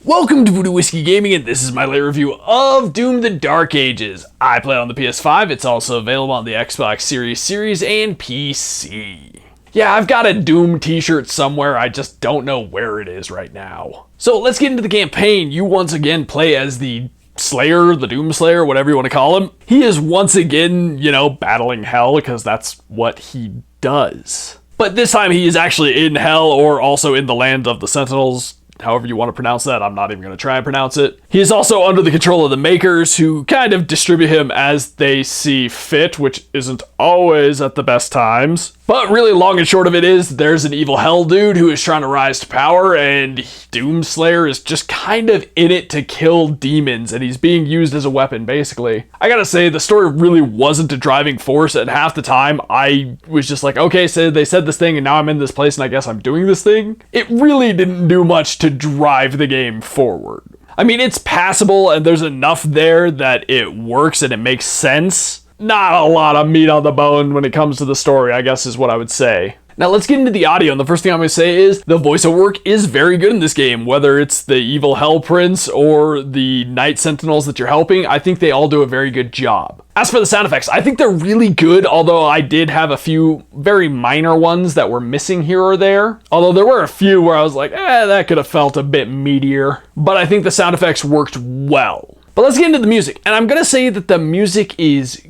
Welcome to Voodoo Whiskey Gaming, and this is my late review of Doom: The Dark Ages. I play it on the PS5, it's also available on the Xbox Series, and PC. Yeah, I've got a Doom t-shirt somewhere, I just don't know where it is right now. So let's get into the campaign. You once again play as the Slayer, the Doom Slayer, whatever you want to call him. He is once again, battling hell, because that's what he does. But this time he is actually in hell, or also in the land of the Sentinels. However you want to pronounce that, I'm not even going to try and pronounce it. He is also under the control of the Makers, who kind of distribute him as they see fit, which isn't always at the best times. But really, long and short of it is, there's an evil hell dude who is trying to rise to power, and Doomslayer is just kind of in it to kill demons, and he's being used as a weapon, basically. I gotta say, the story really wasn't a driving force, and half the time, I was just like, okay, so they said this thing, and now I'm in this place, and I guess I'm doing this thing. It really didn't do much to drive the game forward. I mean, it's passable, and there's enough there that it works and it makes sense. Not a lot of meat on the bone when it comes to the story, I guess is what I would say. Now let's get into the audio, and the first thing I'm going to say is the voiceover work is very good in this game. Whether it's the evil Hell Prince or the Night Sentinels that you're helping, I think they all do a very good job. As for the sound effects, I think they're really good, although I did have a few very minor ones that were missing here or there. Although there were a few where I was like, that could have felt a bit meatier. But I think the sound effects worked well. But let's get into the music, and I'm going to say that the music is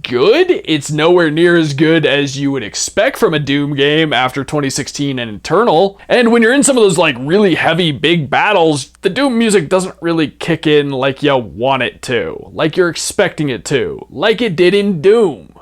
good. It's nowhere near as good as you would expect from a Doom game after 2016 and Eternal. And when you're in some of those really heavy big battles, the Doom music doesn't really kick in like you want it to, like you're expecting it to, like it did in Doom.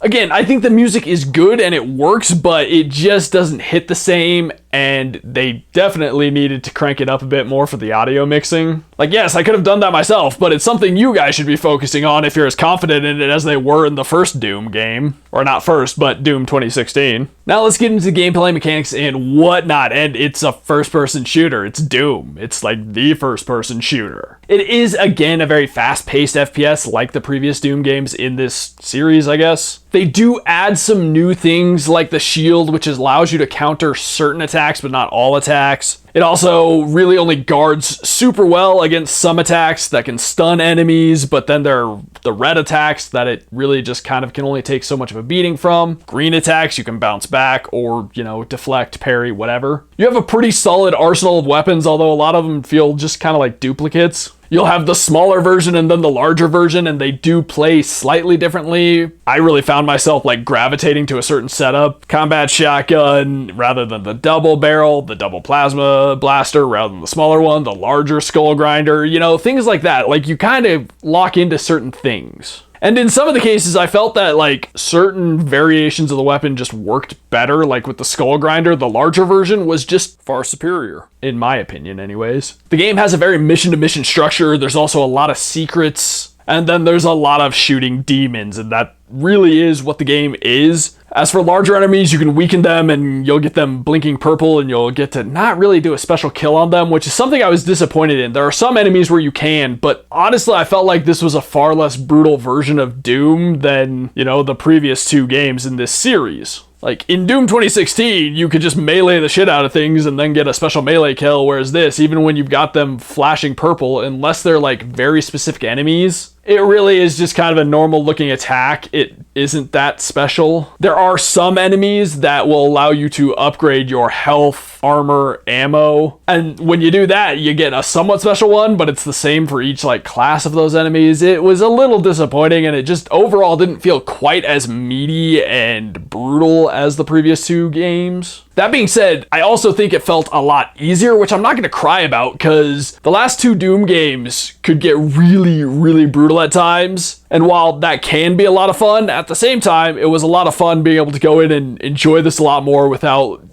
Again, I think the music is good and it works, but it just doesn't hit the same, and they definitely needed to crank it up a bit more for the audio mixing. Yes, I could have done that myself, but it's something you guys should be focusing on if you're as confident in it as they were in the first Doom game. Or not first, but Doom 2016. Now let's get into the gameplay mechanics and whatnot, and it's a first-person shooter. It's Doom. It's the first-person shooter. It is, again, a very fast-paced FPS like the previous Doom games in this series, I guess. They do add some new things like the shield, which allows you to counter certain attacks, but not all attacks. It also really only guards super well against some attacks that can stun enemies, but then there are the red attacks that it really just kind of can only take so much of a beating from. Green attacks you can bounce back or, deflect, parry, whatever. You have a pretty solid arsenal of weapons, although a lot of them feel just kind of like duplicates. You'll have the smaller version and then the larger version, and they do play slightly differently. I really found myself gravitating to a certain setup. Combat shotgun rather than the double barrel, the double plasma blaster rather than the smaller one, the larger skull grinder, things like that. You kind of lock into certain things. And in some of the cases, I felt that certain variations of the weapon just worked better. With the Skull Grinder, the larger version was just far superior, in my opinion anyways. The game has a very mission-to-mission structure. There's also a lot of secrets, and then there's a lot of shooting demons, and that really is what the game is. As for larger enemies, you can weaken them and you'll get them blinking purple, and you'll get to not really do a special kill on them, which is something I was disappointed in. There are some enemies where you can, but honestly, I felt like this was a far less brutal version of Doom than, the previous two games in this series. In Doom 2016, you could just melee the shit out of things and then get a special melee kill, whereas this, even when you've got them flashing purple, unless they're very specific enemies, it really is just kind of a normal looking attack. It isn't that special. There are some enemies that will allow you to upgrade your health, armor, ammo, and when you do that, you get a somewhat special one, but it's the same for each class of those enemies. It was a little disappointing, and it just overall didn't feel quite as meaty and brutal as the previous two games. That being said, I also think it felt a lot easier, which I'm not going to cry about, because the last two Doom games could get really, really brutal at times. And while that can be a lot of fun, at the same time, it was a lot of fun being able to go in and enjoy this a lot more without,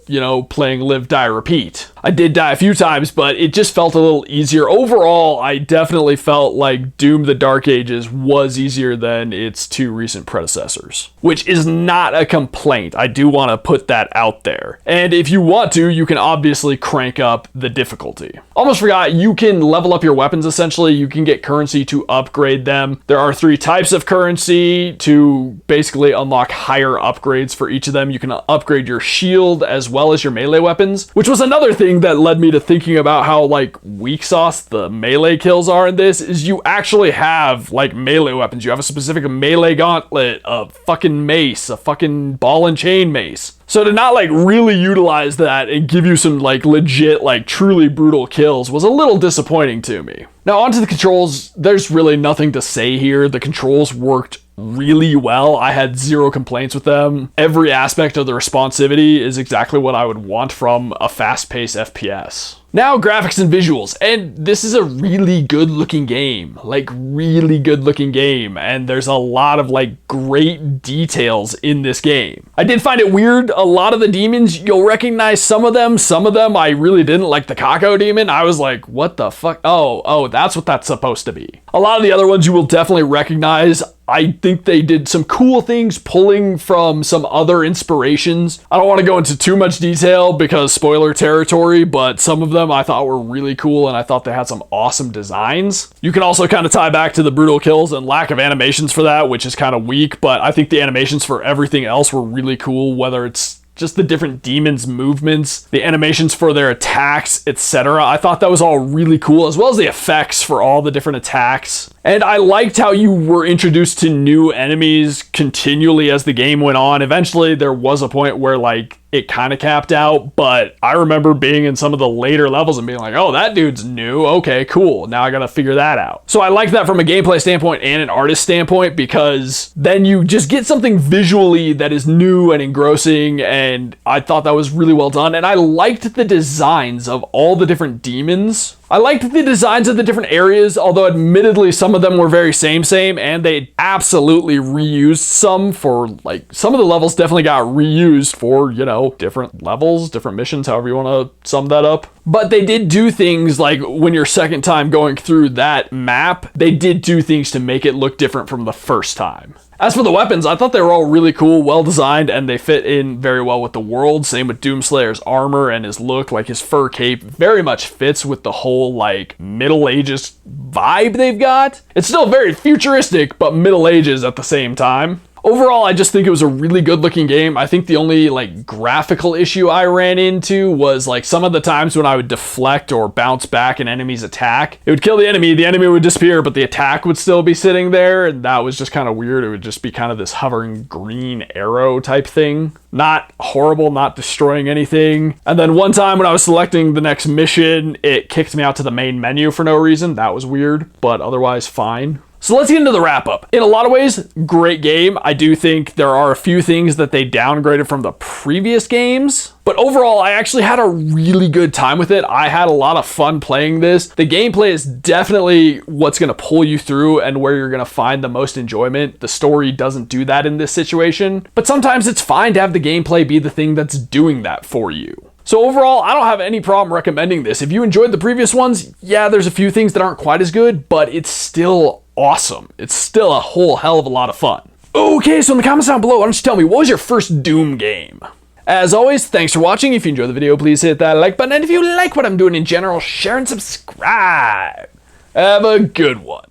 playing Live, Die, Repeat. I did die a few times, but it just felt a little easier. Overall, I definitely felt like Doom the Dark Ages was easier than its two recent predecessors, which is not a complaint. I do want to put that out there. And if you want to, you can obviously crank up the difficulty. Almost forgot, you can level up your weapons essentially. You can get currency to upgrade them. There are 3 types of currency to basically unlock higher upgrades for each of them. You can upgrade your shield as well as your melee weapons, which was another thing that led me to thinking about how weak sauce the melee kills are in this. Is you actually have melee weapons. You have a specific melee gauntlet, a fucking mace, a fucking ball and chain mace. So to not really utilize that and give you some legit truly brutal kills was a little disappointing to me. Now onto the controls, there's really nothing to say here. The controls worked really well. I had 0 complaints with them. Every aspect of the responsivity is exactly what I would want from a fast-paced FPS. Now, graphics and visuals, and this is a really good looking game, really good looking game, and there's a lot of great details in this game. I did find it weird, a lot of the demons, you'll recognize some of them I really didn't, like the Kako demon. I was like, what the fuck? Oh, that's what that's supposed to be. A lot of the other ones you will definitely recognize. I think they did some cool things pulling from some other inspirations. I don't want to go into too much detail because spoiler territory, but some of them I thought were really cool and I thought they had some awesome designs. You can also kind of tie back to the brutal kills and lack of animations for that, which is kind of weak, but I think the animations for everything else were really cool, whether it's just the different demons' movements, the animations for their attacks, etc. I thought that was all really cool, as well as the effects for all the different attacks. And I liked how you were introduced to new enemies continually as the game went on. Eventually, there was a point where it kind of capped out, but I remember being in some of the later levels and being like, oh, that dude's new. Okay, cool. Now I gotta figure that out. So I like that from a gameplay standpoint and an artist standpoint, because then you just get something visually that is new and engrossing, and I thought that was really well done. And I liked the designs of all the different demons. I liked the designs of the different areas, although admittedly some of them were very same, and they absolutely reused some for, some of the levels definitely got reused for, different levels, different missions, however you want to sum that up. But they did do things when your second time going through that map, they did do things to make it look different from the first time. As for the weapons, I thought they were all really cool, well designed, and they fit in very well with the world. Same with Doomslayer's armor and his look, his fur cape very much fits with the whole Middle Ages vibe they've got. It's still very futuristic, but Middle Ages at the same time. Overall, I just think it was a really good looking game. I think the only graphical issue I ran into was some of the times when I would deflect or bounce back an enemy's attack. It would kill the enemy would disappear, but the attack would still be sitting there, and that was just kind of weird. It would just be kind of this hovering green arrow type thing. Not horrible, not destroying anything. And then one time when I was selecting the next mission, it kicked me out to the main menu for no reason. That was weird, but otherwise fine. So let's get into the wrap up. In a lot of ways, great game. I do think there are a few things that they downgraded from the previous games, but overall, I actually had a really good time with it. I had a lot of fun playing this. The gameplay is definitely what's going to pull you through and where you're going to find the most enjoyment. The story doesn't do that in this situation, but sometimes it's fine to have the gameplay be the thing that's doing that for you. So overall, I don't have any problem recommending this. If you enjoyed the previous ones, yeah, there's a few things that aren't quite as good, but it's still awesome. It's still a whole hell of a lot of fun. Okay, so in the comments down below, why don't you tell me, what was your first Doom game? As always, thanks for watching. If you enjoyed the video, please hit that like button. And if you like what I'm doing in general, share and subscribe. Have a good one.